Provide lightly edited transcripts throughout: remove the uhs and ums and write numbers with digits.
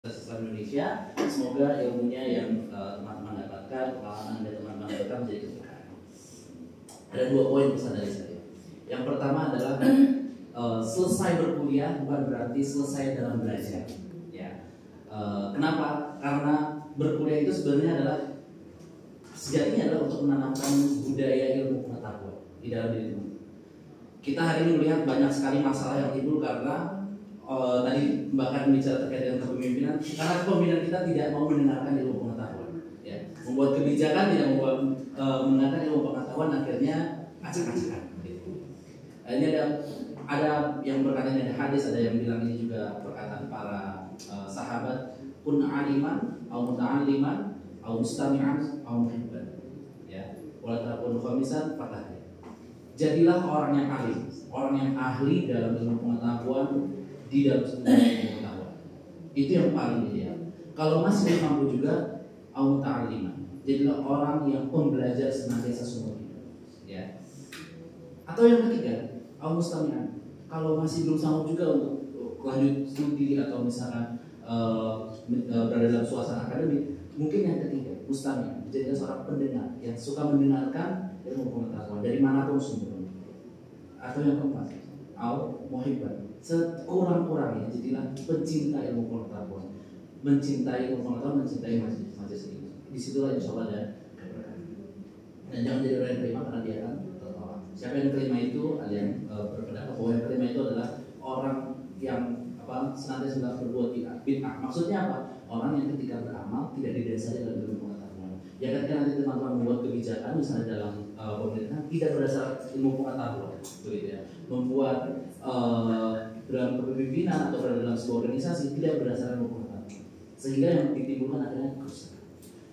Islam Indonesia. Semoga ilmunya yang teman-teman dapatkan, pengalaman yang teman-teman dapatkan menjadi keberkahan. Ada 2 poin pesan dari saya. Yang pertama adalah selesai berkuliah bukan berarti selesai dalam belajar. Ya. Kenapa? Karena berkuliah itu sebenarnya adalah sejatinya adalah untuk menanamkan budaya ilmu pengetahuan di dalam diri teman. Kita hari ini melihat banyak sekali masalah yang timbul karena tadi bahkan bicara terkait dengan kepemimpinan, karena kepemimpinan kita tidak mau mendengarkan ilmu pengetahuan, ya. Membuat kebijakan tidak membuat mendengarkan ilmu pengetahuan, akhirnya acak-acakan. Ini ada yang berkata ini ada hadis, ada yang bilang ini juga perkataan para sahabat, kun aliman, au muta'alliman, au mustami'an, au muhibban. Ya, wala takun khamisan fatah. Jadilah orang yang ahli dalam ilmu pengetahuan, di dalam sebuah pengetahuan. Itu yang paling ideal. Kalau masih mampu juga au ta'alliman. Jadilah orang yang pembelajar senantiasa seumur hidup. Ya. Atau yang ketiga, au mustami'an. Kalau masih belum sanggup juga untuk lanjut studi atau misalkan berada dalam suasana akademik, mungkin yang ketiga, mustami'an. Jadilah seorang pendengar yang suka mendengarkan ilmu pengetahuan dari manapun sumbernya. Atau yang keempat, au muhibban. Sekurang-kurangnya jadilah pencinta ilmu pengetahuan, mencintai ilmu pengetahuan, mencintai majelis ini. Disitulah insya Allah ada keberkahan. Dan jangan jadi orang yang terima karena dia akan tertolak. Siapa yang terima itu? Ada yang berpendapat bahwa yang terima itu adalah orang yang senantiasa berbuat bid'ah. Maksudnya apa? Orang yang ketika beramal tidak didasari dalam ilmu pengetahuan. Ya ketika nanti teman-teman membuat kebijakan misalnya dalam pemerintahan tidak berdasar ilmu pengetahuan, begitu ya. Membuat dalam kepemimpinan atau dalam sebuah organisasi tidak berdasarkan ilmu pengetahuan, sehingga yang ditimbulkan akhirnya kerusakan.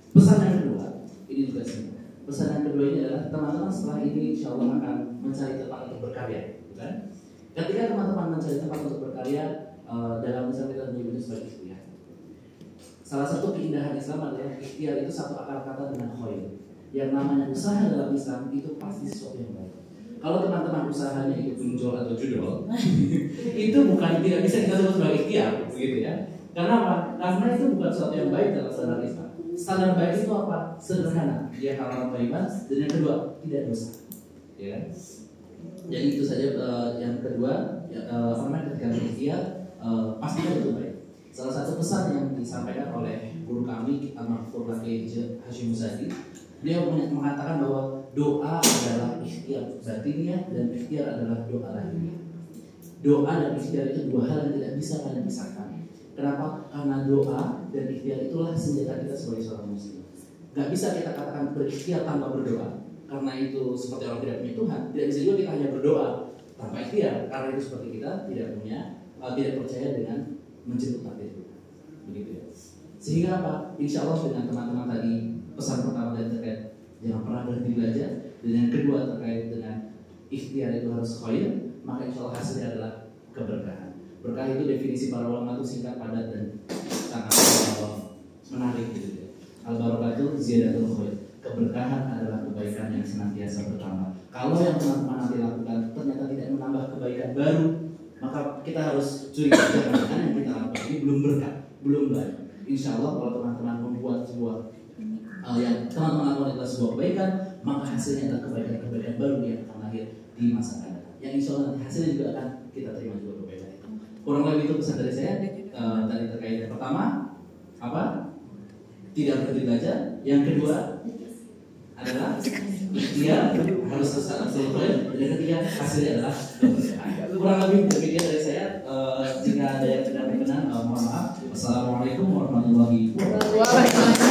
Pesan yang kedua ini juga singkat. Pesan yang kedua ini adalah teman-teman setelah ini insya Allah akan mencari tempat untuk berkarya, bukan? Ketika teman-teman mencari tempat untuk berkarya dalam misalnya kita menyebutnya sebagai ikhtiar. Salah satu keindahan Islam adalah ikhtiar itu satu akar kata dengan khair. Yang namanya usaha dalam Islam itu pasti sesuatu yang baik. Kalau teman-teman usahanya itu pinjol atau judol, itu bukan tidak bisa kita sebut sebagai ikhtiar, begitu ya. Karena apa? Karena itu bukan sesuatu yang baik dalam standar Islam. Standar baik itu apa? Sederhana, dia halal thayyiban, dan yang kedua tidak dosa. Ya. Jadi itu saja yang kedua, ketika berikhtiar pastinya itu baik. Salah satu pesan yang disampaikan oleh guru kami Al-Mahfur Laki Hashim Muzadi, dia mengatakan bahwa doa adalah ikhtiar batinnya dan ikhtiar adalah doa lahirnya. Doa dan ikhtiar itu dua hal yang tidak bisa kalian pisahkan. Kenapa? Karena doa dan ikhtiar itulah senjata kita sebagai seorang muslim. Gak bisa kita katakan berikhtiar tanpa berdoa, karena itu seperti orang tidak punya Tuhan. Tidak bisa juga kita hanya berdoa tanpa ikhtiar, karena itu seperti kita tidak percaya dengan menjemput takdir Tuhan. Begitu ya. Sehingga apa? Insya Allah dengan teman-teman tadi pesan pertama dan terkait jangan pernah berhenti belajar, dan yang kedua terkait dengan ikhtiar itu harus khair, maka insya Allah hasilnya adalah keberkahan. Berkah itu definisi para ulama itu singkat, padat dan sangat menarik gitu ya. Al-barakatuh ziyadatul khair. Keberkahan adalah kebaikan yang senantiasa bertambah. Kalau yang teman-teman nanti lakukan ternyata tidak menambah kebaikan baru, maka kita harus curiga jangan-jangan yang kita lakukan ini belum berkah, belum baik. Insya Allah kalau teman-teman membuat sebuah yang teman-teman lakukan adalah sebuah kebaikan, maka hasilnya adalah kebaikan-kebaikan baru yang akan lahir di masa akan datang. Yang insya Allah nanti hasilnya juga akan kita terima juga kebaikan itu. Kurang lebih itu pesan dari saya tadi terkait yang pertama apa? Tidak berhenti belajar. Yang kedua adalah ikhtiar harus selesai. Dan yang ketiga hasilnya adalah keberkahan. Kurang lebih demikian dari saya. Jika ada yang tidak berkenan, mohon maaf. Wassalamualaikum warahmatullahi wabarakatuh.